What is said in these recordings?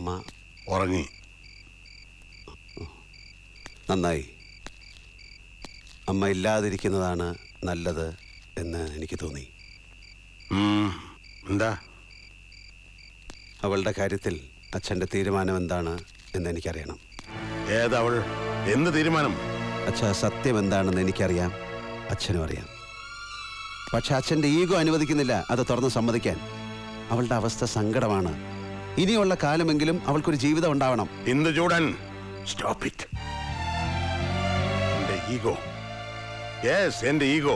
അമ്മ ഉറങ്ങി. നന്നായി. അമ്മ ഇല്ലാതിരിക്കുന്നതാണ് നല്ലത് എന്ന് എനിക്ക് തോന്നി. എന്താ? അവളുടെ കാര്യത്തിൽ അച്ഛൻ്റെ തീരുമാനം എന്താണ് എന്ന് എനിക്കറിയണം. ഏതവൾ? എന്ത് തീരുമാനം? അച്ഛാ, സത്യം എന്താണെന്ന് എനിക്കറിയാം, അച്ഛനും അറിയാം. പക്ഷെ അച്ഛൻ്റെ ഈഗോ അനുവദിക്കുന്നില്ല അത് തുറന്ന് സമ്മതിക്കാൻ. അവളുടെ അവസ്ഥ സങ്കടമാണ്. ഇനിയുള്ള കാലമെങ്കിലും അവൾക്കൊരു ജീവിതം ഉണ്ടാവണം. Induchoodan, stop it. എന്റെ ഈഗോ, യെസ്, എന്റെ ഈഗോ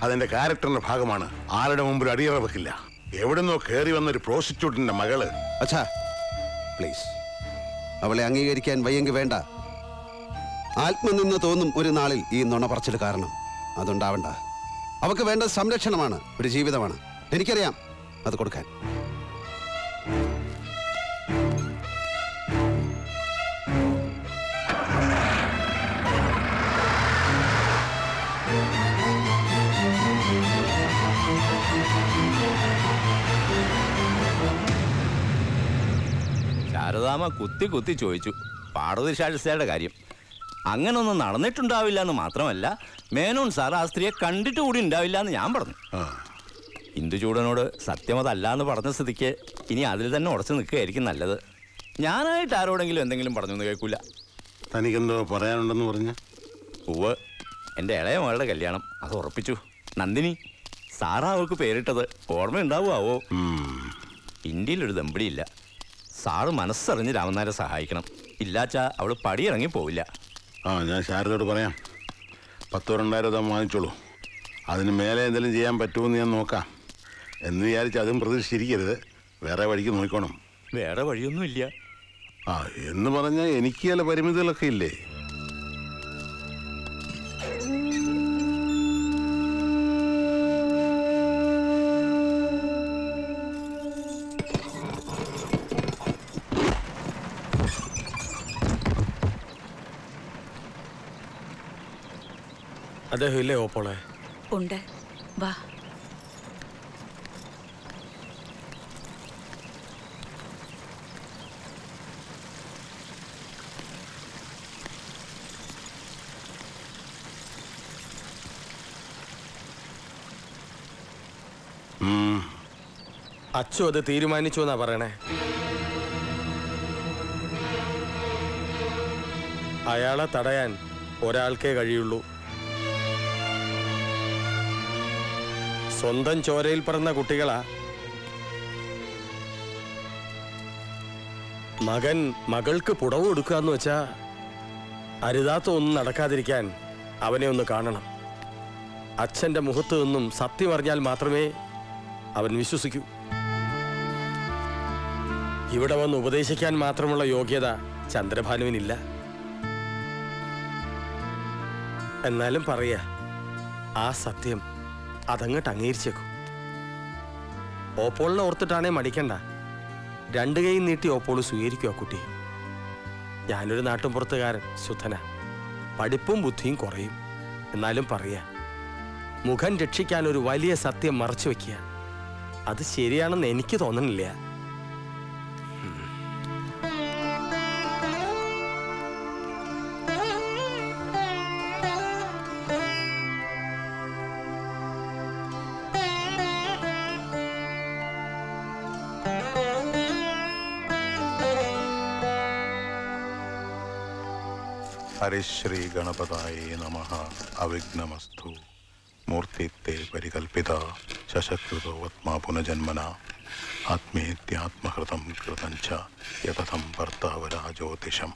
അതെന്റെ ക്യാരക്ടറിന്റെ ഭാഗമാണ്. ആരുടെ മുമ്പിൽ അടിയറ വെക്കില്ല. എവിടുന്നോ കയറി വന്നൊരു പ്രോസ്റ്റിറ്റ്യൂട്ടിന്റെ മകള്. അച്ഛാ പ്ലീസ്, അവളെ അംഗീകരിക്കാൻ വയ്യെങ്കിൽ വേണ്ട. ആത്മനിന്ന് തോന്നും ഒരു നാളിൽ ഈ നുണ പറച്ചിൽ കാരണം. അതുണ്ടാവണ്ട. അവൾക്ക് വേണ്ട സംരക്ഷണമാണ്, ഒരു ജീവിതമാണ്. എനിക്കറിയാം അത് കൊടുക്കാൻ. ശാരദാമ്മ കുത്തി കുത്തി ചോദിച്ചു പാർവതി ശാസ്ത്രിയുടെ കാര്യം. അങ്ങനൊന്നും നടന്നിട്ടുണ്ടാവില്ല എന്ന് മാത്രമല്ല, മേനോൻ സാർ ആ സ്ത്രീയെ കണ്ടിട്ട് കൂടി ഉണ്ടാവില്ല എന്ന് ഞാൻ പറഞ്ഞു. ഇന്ദുചൂടനോട് സത്യം അതല്ല എന്ന് പറഞ്ഞ സ്ഥിതിക്ക് ഇനി അതിൽ തന്നെ ഉറച്ചു നിൽക്കുകയായിരിക്കും നല്ലത്. ഞാനായിട്ട് ആരോടെങ്കിലും എന്തെങ്കിലും പറഞ്ഞൊന്നും കേൾക്കൂല. തനിക്കെന്തോ പറയാനുണ്ടെന്ന് പറഞ്ഞ? ഉവ്വ്, എൻ്റെ ഇളയ മകളുടെ കല്യാണം അത് ഉറപ്പിച്ചു. നന്ദിനി സാറാ അവൾക്ക് പേരിട്ടത് ഓർമ്മയുണ്ടാവുമോ? ഇന്ത്യയിലൊരു ദമ്പടിയില്ല. സാറ് മനസ്സറിഞ്ഞ് രാമനാരെ സഹായിക്കണം. ഇല്ലാച്ചാ അവൾ പടിയിറങ്ങി പോവില്ല. ഞാൻ ശാരദയോട് പറയാം. 10,000-20,000 വാങ്ങിച്ചോളൂ. അതിന് മേലെ എന്തെങ്കിലും ചെയ്യാൻ പറ്റുമെന്ന് ഞാൻ നോക്കാം എന്ന് വിചാരിച്ച് അതും പ്രതീക്ഷിച്ചിരിക്കരുത്. വേറെ വഴിക്ക് നോക്കണം. വേറെ വഴിയൊന്നുമില്ല. എന്ന് പറഞ്ഞാൽ എനിക്ക് ചില പരിമിതികളൊക്കെ ഇല്ലേ? അദ്ദേഹം ഇല്ലേ ഓപ്പോളെ? ഉണ്ട്, വാ. അച്ചു അത് തീരുമാനിച്ചു എന്നാ പറയണേ. അയാളെ തടയാൻ ഒരാൾക്കേ കഴിയുള്ളൂ. സ്വന്തം ചോരയിൽ പിറന്ന കുട്ടികളാ. മകൻ മകൾക്ക് പുടവ് കൊടുക്കാന്ന് വെച്ചാ അരുതാത്ത ഒന്നും നടക്കാതിരിക്കാൻ അവനെ ഒന്ന് കാണണം. അച്ഛൻ്റെ മുഖത്ത് നിന്നും സത്യം അറിഞ്ഞാൽ മാത്രമേ അവൻ വിശ്വസിക്കൂ. ഇവിടെ വന്ന് ഉപദേശിക്കാൻ മാത്രമുള്ള യോഗ്യത ചന്ദ്രഭാനുവിനില്ല. എന്നാലും പറയാ, ആ സത്യം അതങ്ങോട്ട് അംഗീകരിച്ചേക്കും. ഓപ്പോളിനെ ഓർത്തിട്ടാണേ മടിക്കണ്ട. 2 കൈ നീട്ടി ഓപ്പോള് സ്വീകരിക്കും ആ കുട്ടി. ഞാനൊരു നാട്ടുംപുറത്തുകാരൻ, ശുദ്ധന. പഠിപ്പും ബുദ്ധിയും കുറയും. എന്നാലും പറയാ, മുഖം രക്ഷിക്കാൻ ഒരു വലിയ സത്യം മറച്ചു വെക്കുക, അത് ശരിയാണെന്ന് എനിക്ക് തോന്നണില്ല. ഹരിശ്രീ ഗണപതായേ നമഃ. അവിഘ്നമസ്തു. മൂർത്തിത്തെ പരികൽപ്പിത ശശകൃതോ വത്മാ പുനജന്മന ആത്മേത്യാത്മഹൃതം കൃതം ച യതഥം ഭർത്താവരാ ജ്യോതിഷം.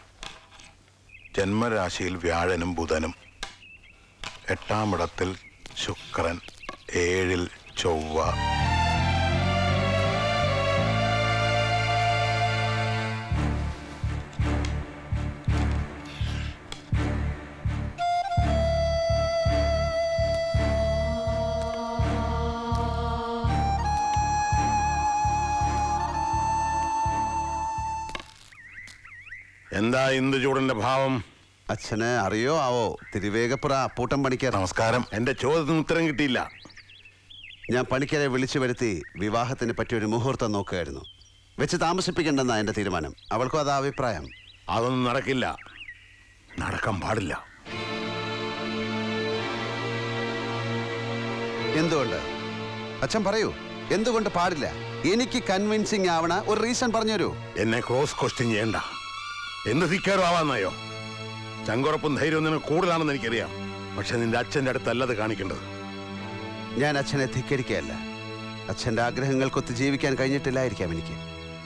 ജന്മരാശിയിൽ വ്യാഴനും ബുധനും, 8-ാം ഇടത്തിൽ ശുക്രൻ, 7-ൽ ചൊവ്വ. എന്താ ഇന്ദുചൂടന്റെ ഭാവം? അച്ഛന് അറിയോ ആവോ? തിരുവേഗപ്പുറ അപ്പൂട്ടൻ പണിക്കർ. നമസ്കാരം. എന്റെ ചോദ്യത്തിന് ഉത്തരം കിട്ടിയില്ല. ഞാൻ പണിക്കരെ വിളിച്ചു വരുത്തി വിവാഹത്തിന് പറ്റിയൊരു മുഹൂർത്തം നോക്കുകയായിരുന്നു. വെച്ച് താമസിപ്പിക്കണ്ടെന്നാ എന്റെ തീരുമാനം. അവൾക്കും അതാ അഭിപ്രായം. അതൊന്നും നടക്കില്ല, നടക്കാൻ പാടില്ല. എന്തുകൊണ്ട്? അച്ഛൻ പറയൂ, എന്തുകൊണ്ട് പാടില്ല? എനിക്ക് കൺവിൻസിങ് ആവണ ഒരു റീസൺ പറഞ്ഞുതരൂ. എന്നെ ക്രോസ് ക്വസ്റ്റ്യൻ ചെയ്യണ്ട. എന്ത് ധിക്കാരം ആവാന്നായോ? ചങ്കുറപ്പും ധൈര്യവും നിനക്ക് കൂടുതലാണെന്ന് എനിക്കറിയാം. പക്ഷെ നിന്റെ അച്ഛൻ്റെ അടുത്തല്ലത് കാണിക്കേണ്ടത്. ഞാൻ അച്ഛനെ ധിക്കരിക്കുകയല്ല. അച്ഛൻ്റെ ആഗ്രഹങ്ങൾക്കൊത്ത് ജീവിക്കാൻ കഴിഞ്ഞിട്ടില്ലായിരിക്കാം എനിക്ക്.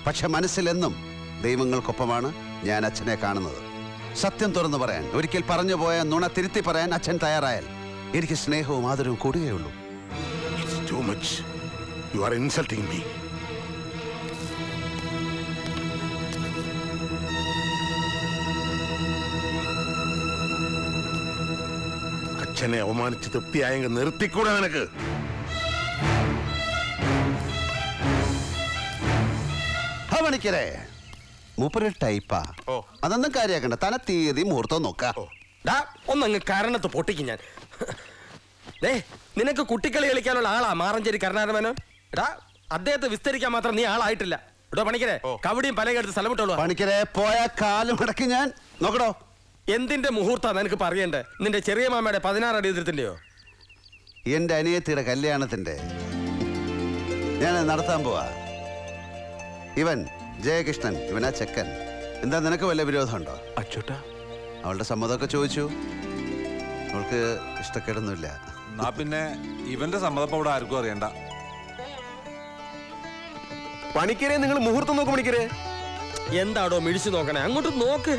പക്ഷെ മനസ്സിലെന്നും ദൈവങ്ങൾക്കൊപ്പമാണ് ഞാൻ അച്ഛനെ കാണുന്നത്. സത്യം തുറന്നു പറയാൻ, ഒരിക്കൽ പറഞ്ഞു പോയ നുണ തിരുത്തി പറയാൻ അച്ഛൻ തയ്യാറായാൽ എനിക്ക് സ്നേഹവും ആദരവും കൂടുകയുള്ളൂ. It's too much. You are insulting me. അച്ഛനെ അവമാനിച്ച് തൃപ്തിയായെങ്കിൽ നിർത്തിക്കൂടെ നിനക്ക്? പണിക്കരെ മൂപ്പര് ടൈപ്പാ. അതൊന്നും കാര്യാക്കണ്ട. തന തീയതി മുഹൂർത്തം നോക്കാം. ഒന്നങ്ങ് കാരണത്ത് പൊട്ടിക്കും ഞാൻ. നിനക്ക് കുട്ടിക്കളി കളിക്കാനുള്ള ആളാ മാറഞ്ചേരി കരുണാകരൻ. എടാ, അദ്ദേഹത്തെ വിസ്തരിക്കാൻ മാത്രം നീ ആളായിട്ടില്ല. എടോ പണിക്കരെ, കവടിയും പലകെടുത്ത് സ്ഥലം വിട്ടോളൂ. പണിക്കരെ പോയ കാലം മുടക്കി ഞാൻ നോക്കടോ. എന്തിന്റെ മുഹൂർത്താ നിനക്ക് പറയണ്ടേ? നിന്റെ ചെറിയ മാമയുടെ 16 അടി എതിർത്തിന്റെയോ? എന്റെ അനിയത്തിയുടെ കല്യാണത്തിന്റെ ഞാൻ നടത്താൻ പോവാ. ഇവൻ ജയകൃഷ്ണൻ, ഇവനാ ചെക്കൻ. എന്താ നിനക്ക് വല്ല വിരോധമുണ്ടോ? അച്ചോട്ടാ, അവളുടെ സമ്മതമൊക്കെ ചോദിച്ചു. അവൾക്ക് ഇഷ്ടക്കേടൊന്നുമില്ല. എന്നാ പിന്നെ ഇവന്റെ സമ്മതം ഇവിടെ ആർക്കും അറിയണ്ട. പണിക്കരെ, നിങ്ങൾ മുഹൂർത്തം നോക്ക്. പണിക്കരെ എന്താടോ മിഴിച്ചു നോക്കണേ? അങ്ങോട്ട് നോക്ക്.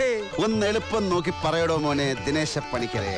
ഒന്ന് എളുപ്പം നോക്കി പറയടോ മോനെ ദിനേശ പണിക്കരെ.